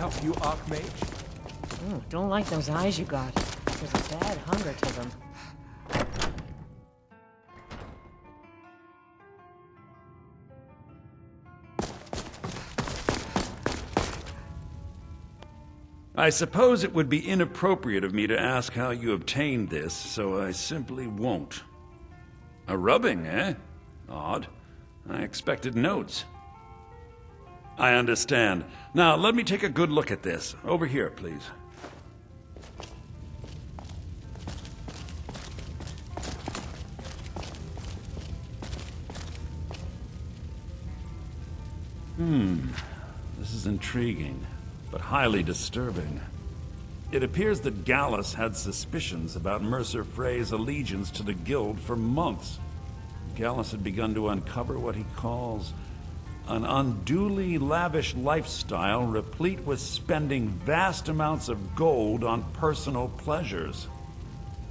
help you, Archmage? Ooh, don't like those eyes you got. There's a bad hunger to them. I suppose it would be inappropriate of me to ask how you obtained this, so I simply won't. A rubbing, eh? Odd. I expected notes. I understand. Now, let me take a good look at this. Over here, please. This is intriguing, but highly disturbing. It appears that Gallus had suspicions about Mercer Frey's allegiance to the Guild for months. Gallus had begun to uncover what he calls an unduly lavish lifestyle replete with spending vast amounts of gold on personal pleasures.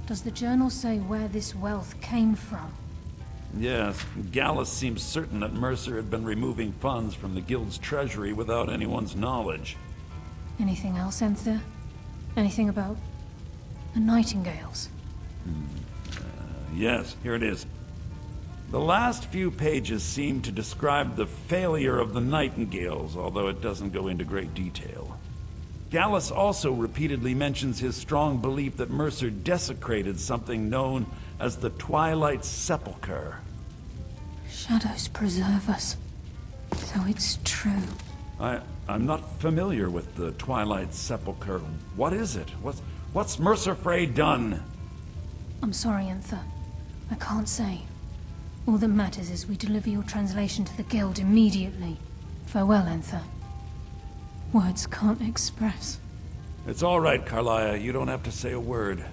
Does the journal say where this wealth came from? Yes, Gallus seems certain that Mercer had been removing funds from the Guild's treasury without anyone's knowledge. Anything else, Enther? Anything about the Nightingales? Yes, here it is. The last few pages seem to describe the failure of the Nightingales, although it doesn't go into great detail. Gallus also repeatedly mentions his strong belief that Mercer desecrated something known as the Twilight Sepulchre. Shadows preserve us. So it's true. I'm not familiar with the Twilight Sepulchre. What is it? What's Mercer Frey done? I'm sorry, Enther. I can't say. All that matters is we deliver your translation to the Guild immediately. Farewell, Enther. Words can't express. It's all right, Carlia. You don't have to say a word.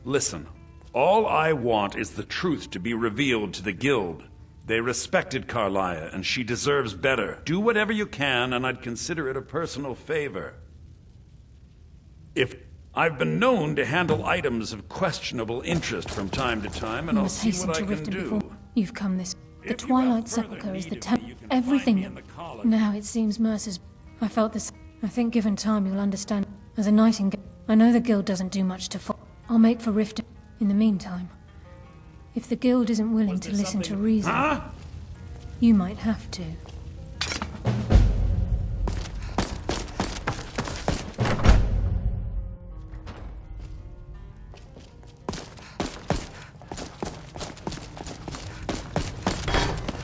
Listen, all I want is the truth to be revealed to the Guild. They respected Carlia, and she deserves better. Do whatever you can, and I'd consider it a personal favor. If I've been known to handle items of questionable interest from time to time, and I'll see what I can do. You've come this. The Twilight Sepulchre is the everything. Now it seems Mercer's. I felt this. I think given time you'll understand. As a Nightingale, I know the Guild doesn't do much to follow. I'll make for Rift. In the meantime, if the Guild isn't willing to listen to reason, you might have to.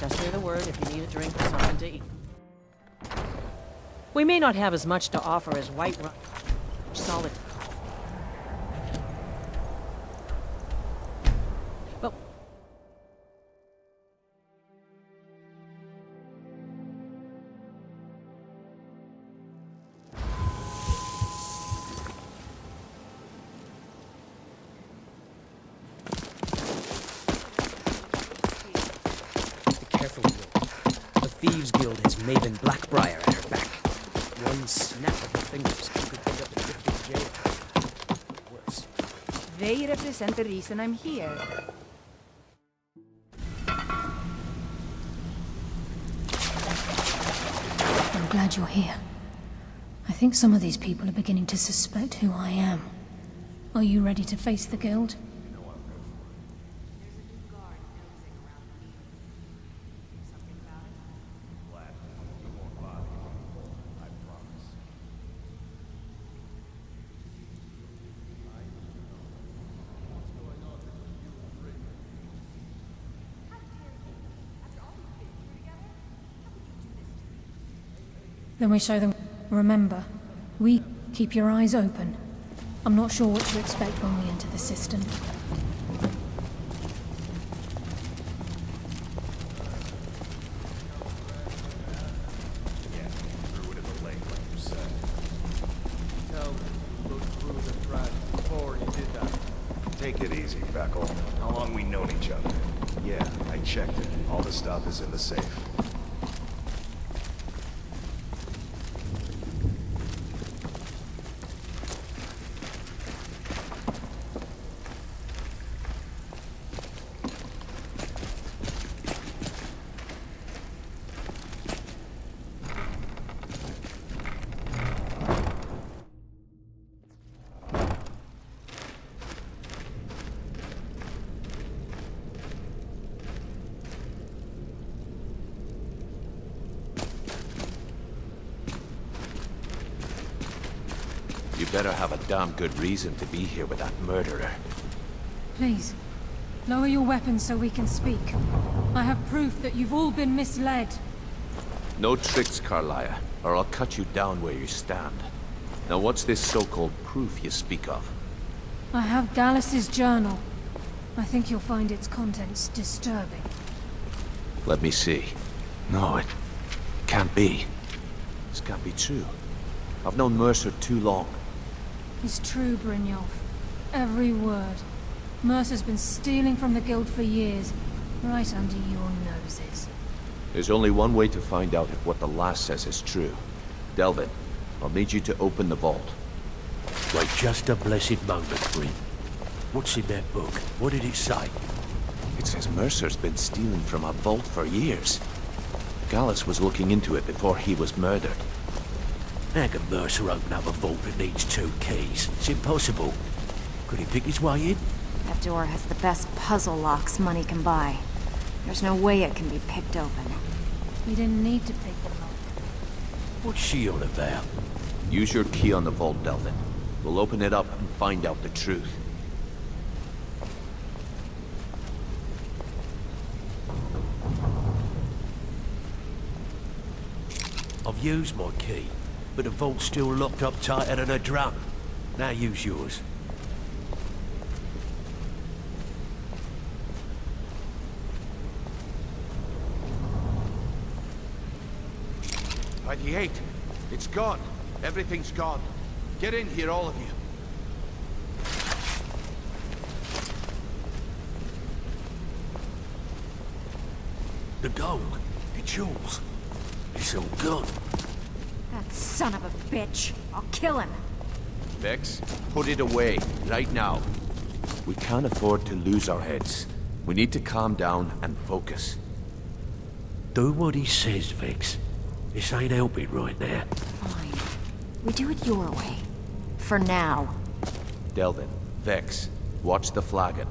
Just say the word if you need a drink or something to eat. We may not have as much to offer as Whiterun. Solid. But be careful, Will. The Thieves Guild has Maven Blackbriar at her back. One snap of her fingers could end up in Drifted jail. Worse. They represent the reason I'm here. I'm glad you're here. I think some of these people are beginning to suspect who I am. Are you ready to face the Guild? Then we show them. Remember, we keep your eyes open. I'm not sure what to expect when we enter the system. Yeah, threw it in the lake like you said. Tell them those crews have tried before you did that. Take it easy, Feckle. How long we known each other? Yeah, I checked it. All the stuff is in the safe. better have a damn good reason to be here with that murderer. Please, lower your weapons so we can speak. I have proof that you've all been misled. No tricks, Carlia, or I'll cut you down where you stand. Now what's this so-called proof you speak of? I have Gallus's journal. I think you'll find its contents disturbing. Let me see. No, it can't be. This can't be true. I've known Mercer too long. It's true, Brynjolf. Every word. Mercer's been stealing from the guild for years, right under your noses. There's only one way to find out if what the lass says is true. Delvin, I'll need you to open the vault. Wait just a blessed moment, Bryn. What's in that book? What did it say? It says Mercer's been stealing from a vault for years. Gallus was looking into it before he was murdered. How can Mercer open up a vault that needs 2 keys? It's impossible. Could he pick his way in? That door has the best puzzle locks money can buy. There's no way it can be picked open. We didn't need to pick the lock. What's she on about? Use your key on the vault, Delvin. We'll open it up and find out the truth. I've used my key, but the vault's still locked up tighter than a drum. Now use yours. It's gone. Everything's gone. Get in here, all of you. The gold, the jewels, it's all gone. That son of a bitch. I'll kill him. Vex, put it away, right now. We can't afford to lose our heads. We need to calm down and focus. Do what he says, Vex. This ain't helping right now. Fine. We do it your way. For now. Delvin, Vex, watch the flagon.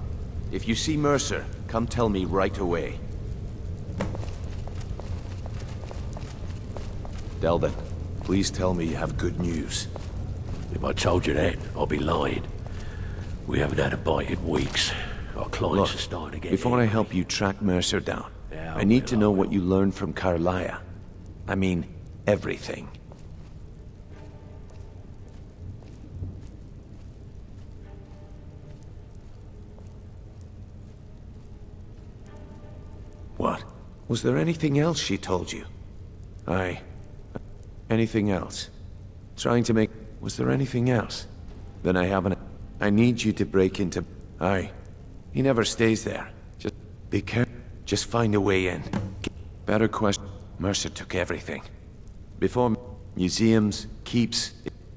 If you see Mercer, come tell me right away. Delvin, please tell me you have good news. If I told you that, I'll be lying. We haven't had a bite in weeks. Our clients are starting to get before I angry. help you track Mercer down, Yeah, I need to know I what will. you learned from Carlia. I mean, everything. What? Was there anything else she told you? Aye. Anything else? Trying to make... Was there anything else? Then I haven't... I need you to break into... Aye. He never stays there. Just be careful. Just find a way in. Better question. Mercer took everything. Before museums, keeps...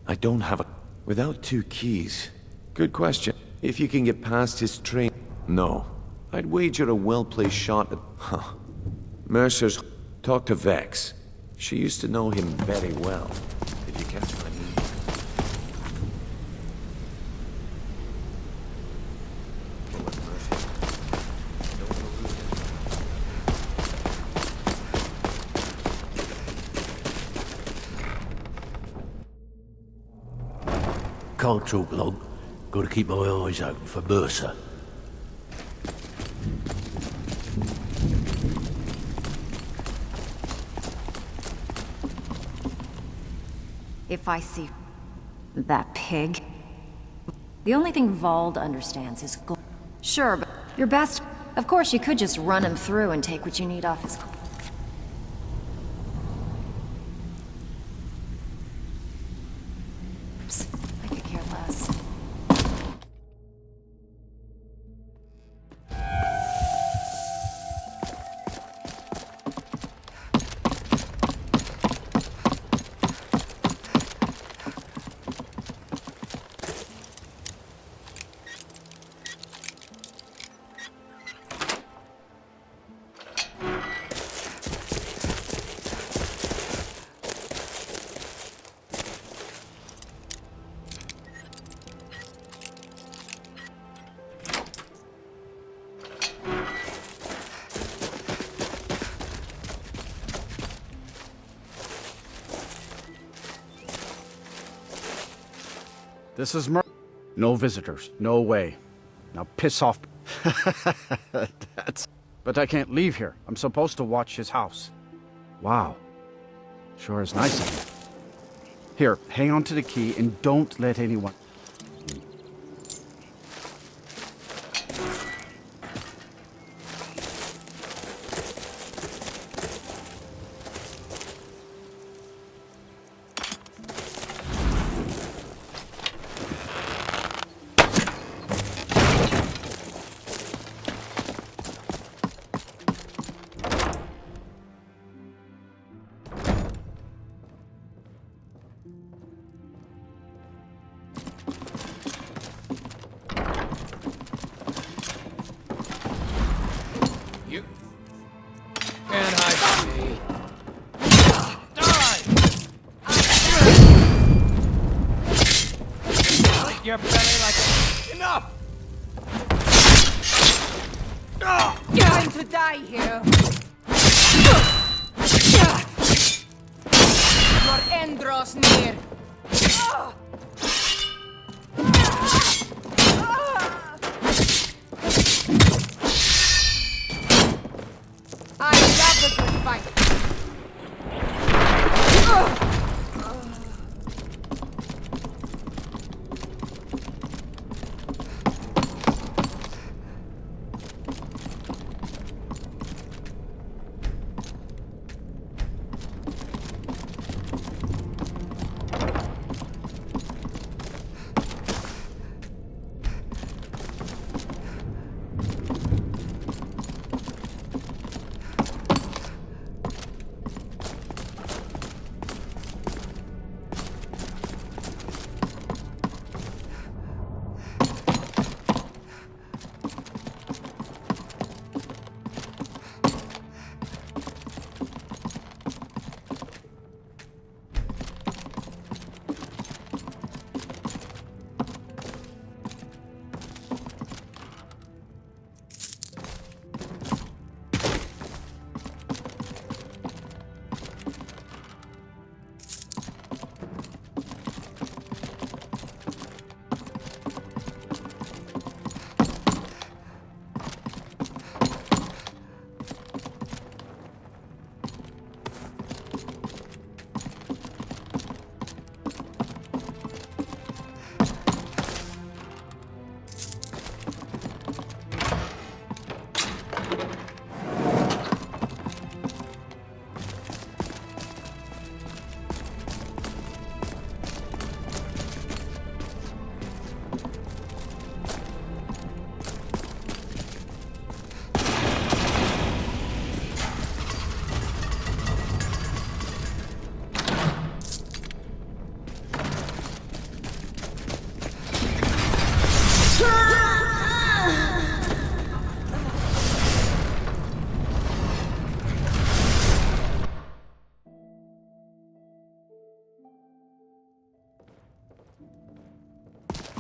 I don't have a... Without 2 keys. Good question. If you can get past his train... No. I'd wager a well-placed shot at... Huh. Mercer's... Talk to Vex. She used to know him very well. If you catch what I mean. Can't talk long. Gotta keep my eyes open for Mercer. If I see that pig, the only thing Vald understands is gold. Sure, but your best... Of course, you could just run him through and take what you need off his... Oops, I could care less. This is no visitors. No way. Now piss off. But I can't leave here. I'm supposed to watch his house. Wow. Sure is nice of him. Here, hang on to the key and don't let anyone... Your belly like a... Enough! Time to die here. Your end draws near. I love a good fight.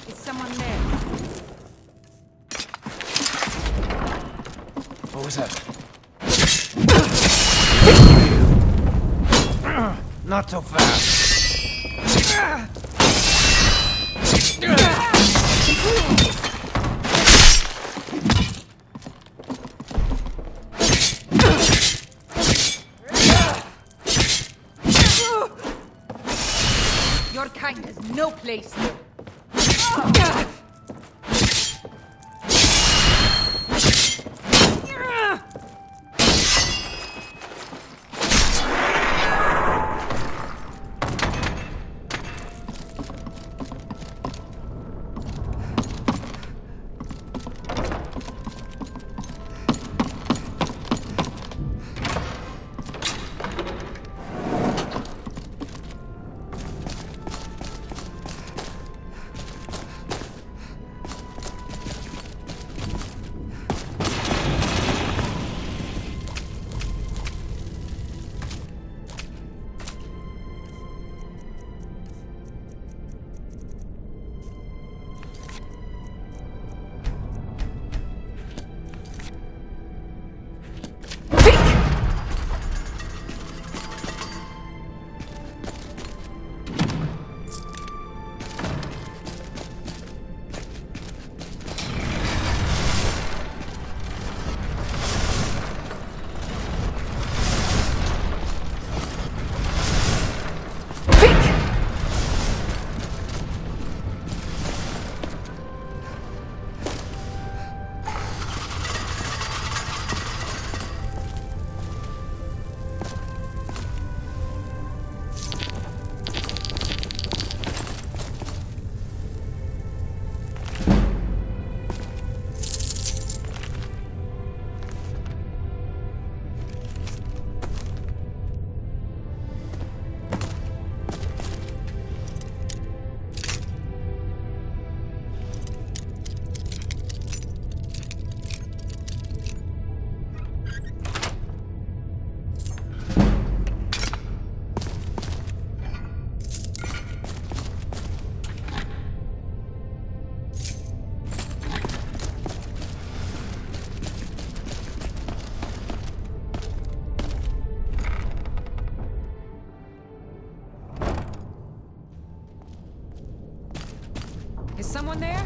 Is someone there? What was that? Not so fast. Your kind has no place here. someone there?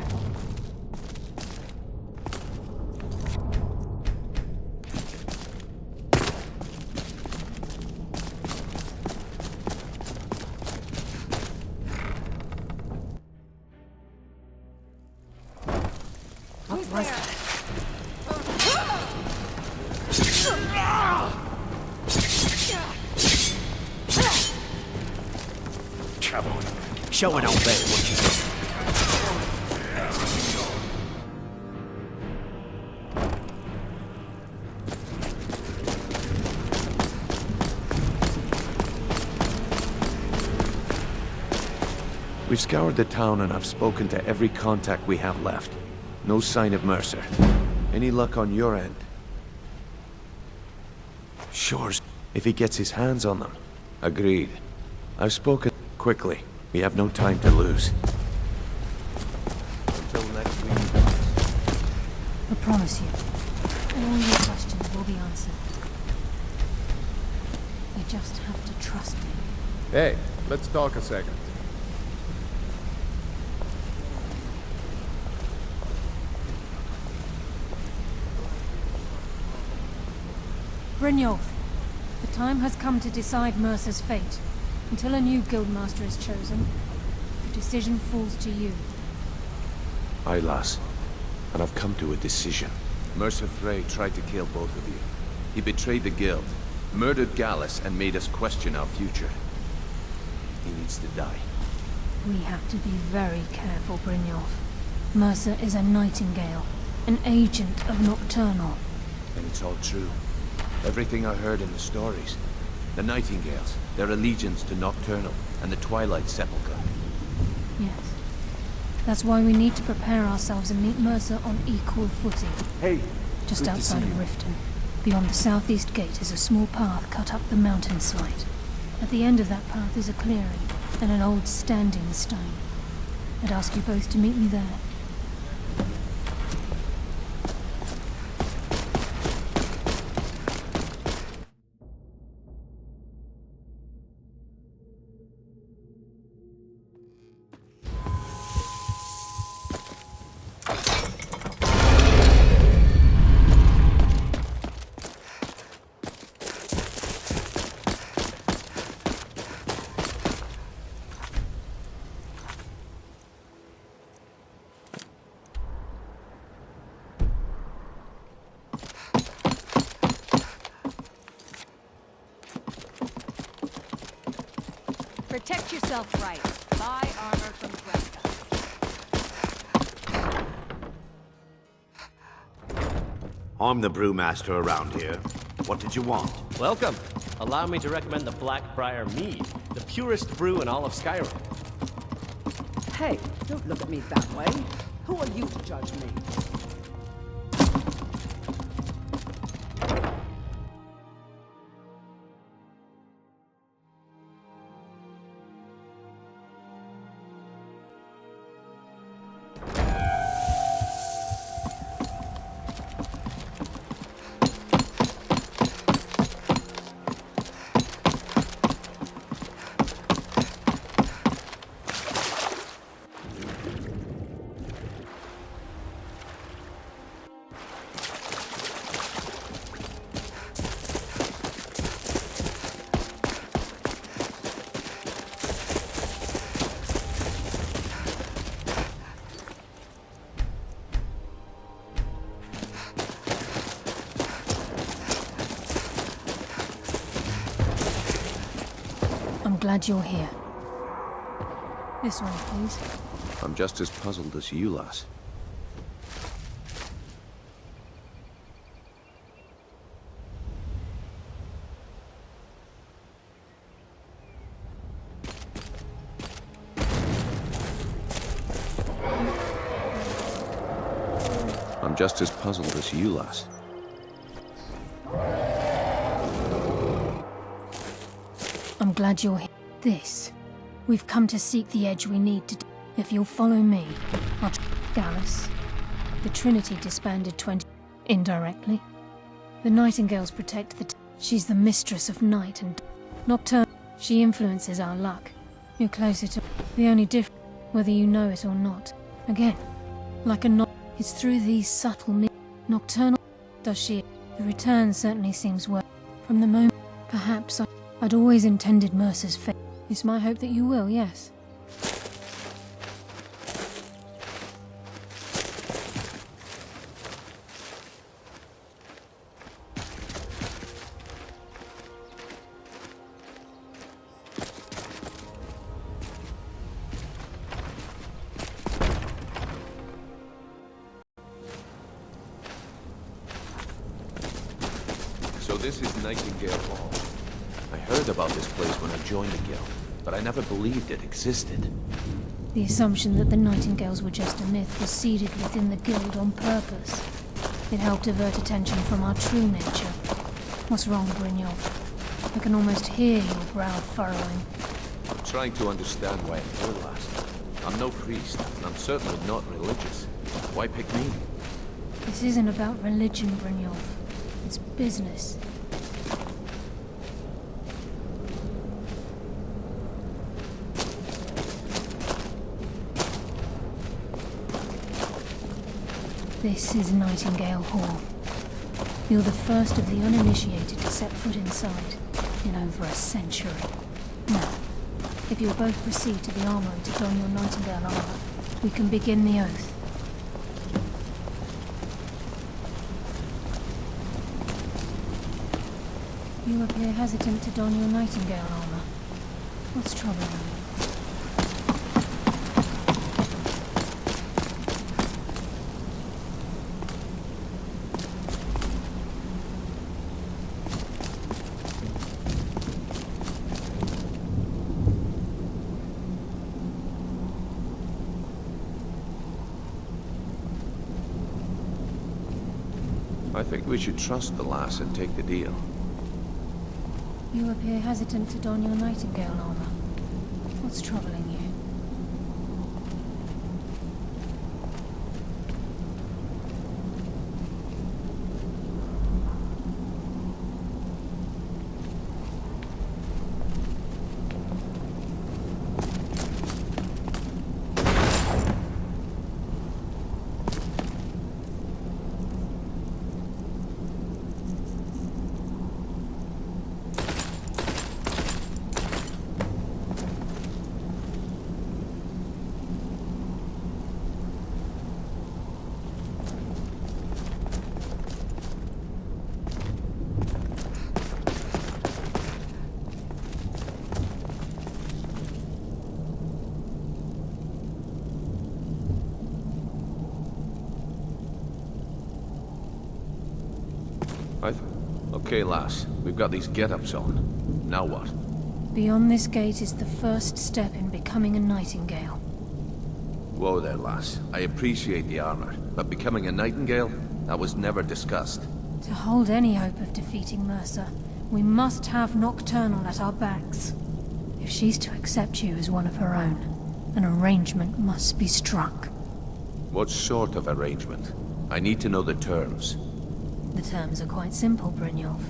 What was that? Come on. Show an old bet, would you? We've scoured the town and I've spoken to every contact we have left. No sign of Mercer. Any luck on your end? Sure, if he gets his hands on them. Agreed. I've spoken quickly. We have no time to lose. Until next week. I promise you, all your questions will be answered. You just have to trust me. Hey, let's talk a second. Brynjolf, the time has come to decide Mercer's fate. Until a new guildmaster is chosen, the decision falls to you. Aye, lass. And I've come to a decision. Mercer Frey tried to kill both of you. He betrayed the guild, murdered Gallus, and made us question our future. He needs to die. We have to be very careful, Brynjolf. Mercer is a Nightingale, an agent of Nocturnal. And it's all true. Everything I heard in the stories. The Nightingales, their allegiance to Nocturnal, and the Twilight Sepulchre. Yes. That's why we need to prepare ourselves and meet Mercer on equal footing. Hey! Just good to outside see of you. Riften. Beyond the southeast gate is a small path cut up the mountainside. At the end of that path is a clearing, and an old standing stone. I'd ask you both to meet me there. Protect yourself right. Buy armor from Grenka. I'm the brewmaster around here. What did you want? Welcome. Allow me to recommend the Blackbriar Mead, the purest brew in all of Skyrim. Hey, don't look at me that way. Who are you to judge me? I'm glad you're here. This one, please. I'm just as puzzled as you, lass. I'm just as puzzled as you, lass. I'm glad you're here. This. We've come to seek the edge we need to do. If you'll follow me, I'll Gallus. The Trinity disbanded 20... indirectly. The Nightingales protect the... She's the mistress of night and... Nocturne. She influences our luck. You're closer to... The only difference, whether you know it or not, Again, like a it's through these subtle nocturnal. Does she? The return certainly seems worth. From the moment, perhaps I'd always intended Mercer's fate. It's my hope that you will, yes. So this is Nightingale Hall. I heard about this place when I joined the guild, but I never believed it existed. The assumption that the Nightingales were just a myth was seeded within the guild on purpose. It helped divert attention from our true nature. What's wrong, Brynjolf? I can almost hear your brow furrowing. I'm trying to understand why I'm here last. I'm no priest, and I'm certainly not religious. Why pick me? This isn't about religion, Brynjolf. It's business. This is Nightingale Hall. You're the first of the uninitiated to set foot inside in over a century. Now, if you'll both proceed to the armory to don your Nightingale armor, we can begin the oath. You appear hesitant to don your Nightingale armor. What's troubling you? I think we should trust the lass and take the deal. You appear hesitant to don your Nightingale armor. What's troubling you? Okay, lass. We've got these get-ups on. Now what? Beyond this gate is the first step in becoming a Nightingale. Whoa there, lass. I appreciate the armor, but becoming a Nightingale? That was never discussed. To hold any hope of defeating Mercer, we must have Nocturnal at our backs. If she's to accept you as one of her own, an arrangement must be struck. What sort of arrangement? I need to know the terms. The terms are quite simple, Brynjolf.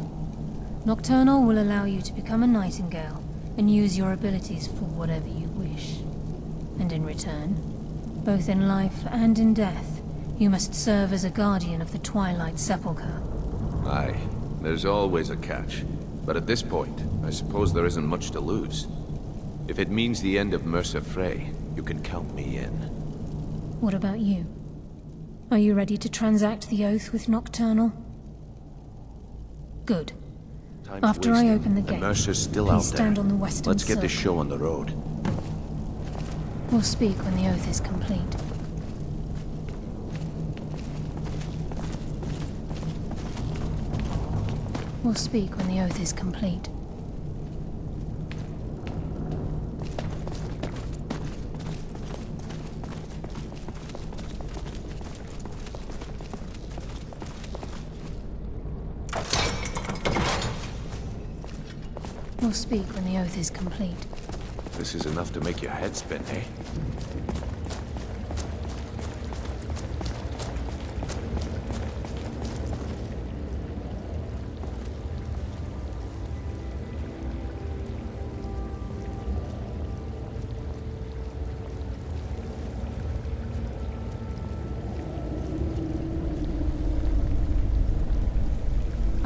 Nocturnal will allow you to become a Nightingale and use your abilities for whatever you wish. And in return, both in life and in death, you must serve as a guardian of the Twilight Sepulchre. Aye, there's always a catch. But at this point, I suppose there isn't much to lose. If it means the end of Mercer Frey, you can count me in. What about you? Are you ready to transact the oath with Nocturnal? Good. Time's After wasting, I open the gate, and Mercer's still please out stand there. on the western Let's get this circle. show on the road. We'll speak when the oath is complete. We'll speak when the oath is complete. We'll speak when the oath is complete. This is enough to make your head spin, eh?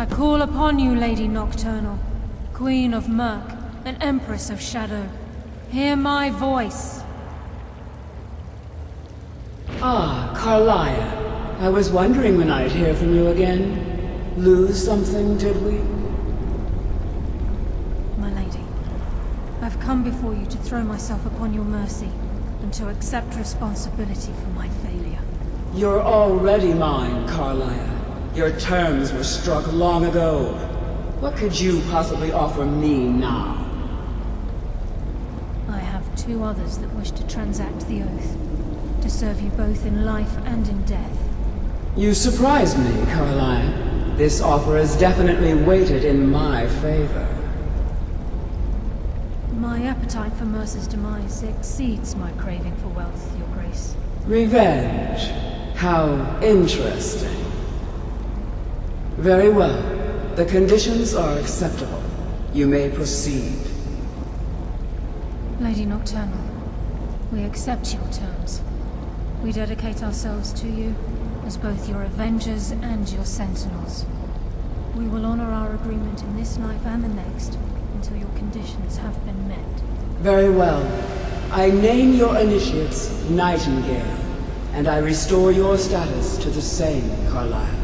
I call upon you, Lady Nocturnal, Queen of Murk, and Empress of Shadow. Hear my voice. Ah, Carlia. I was wondering when I'd hear from you again. Lose something, did we? My lady, I've come before you to throw myself upon your mercy, and to accept responsibility for my failure. You're already mine, Carlia. Your terms were struck long ago. What could you possibly offer me now? I have two others that wish to transact the oath, to serve you both in life and in death. You surprise me, Carlia. This offer is definitely weighted in my favor. My appetite for Mercer's demise exceeds my craving for wealth, Your Grace. Revenge. How interesting. Very well. The conditions are acceptable. You may proceed. Lady Nocturnal, we accept your terms. We dedicate ourselves to you as both your avengers and your sentinels. We will honor our agreement in this life and the next until your conditions have been met. Very well. I name your initiates Nightingale, and I restore your status to the same, Carlisle.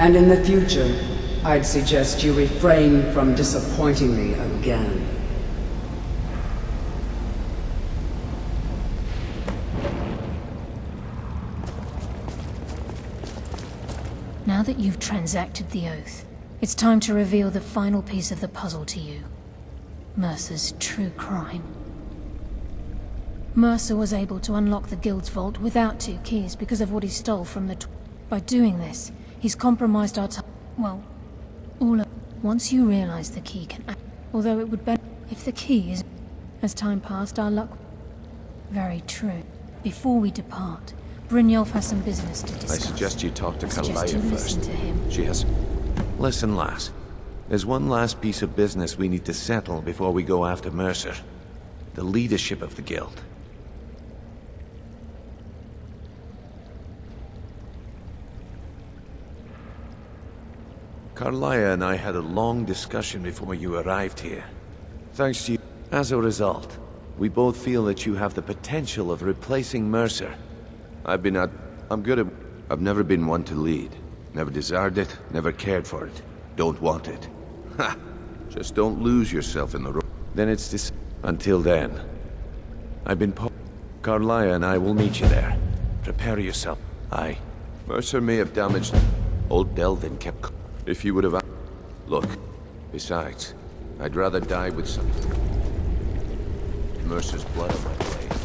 And in the future, I'd suggest you refrain from disappointing me again. Now that you've transacted the oath, it's time to reveal the final piece of the puzzle to you. Mercer's true crime. Mercer was able to unlock the Guild's vault without 2 keys because of what he stole from the By doing this, he's compromised our well, all of... Once you realize the key can act... Although it would benefit if the key is... As time passed, our luck... Very true. Before we depart, Brynjolf has some business to discuss. I suggest you talk to I suggest Carlia you first. listen to him. She has... Listen, lass. There's one last piece of business we need to settle before we go after Mercer. The leadership of the Guild. Carlia and I had a long discussion before you arrived here. Thanks to you. As a result, we both feel that you have the potential of replacing Mercer. I'm good at... I've never been one to lead. Never desired it, never cared for it. Don't want it. Ha! Just don't lose yourself in the road. Then it's this... Until then, I've been Carlia and I will meet you there. Prepare yourself. Aye. Mercer may have damaged... Old Delvin kept... If you would have... Look. Besides, I'd rather die with some... Mercer's blood on my blade.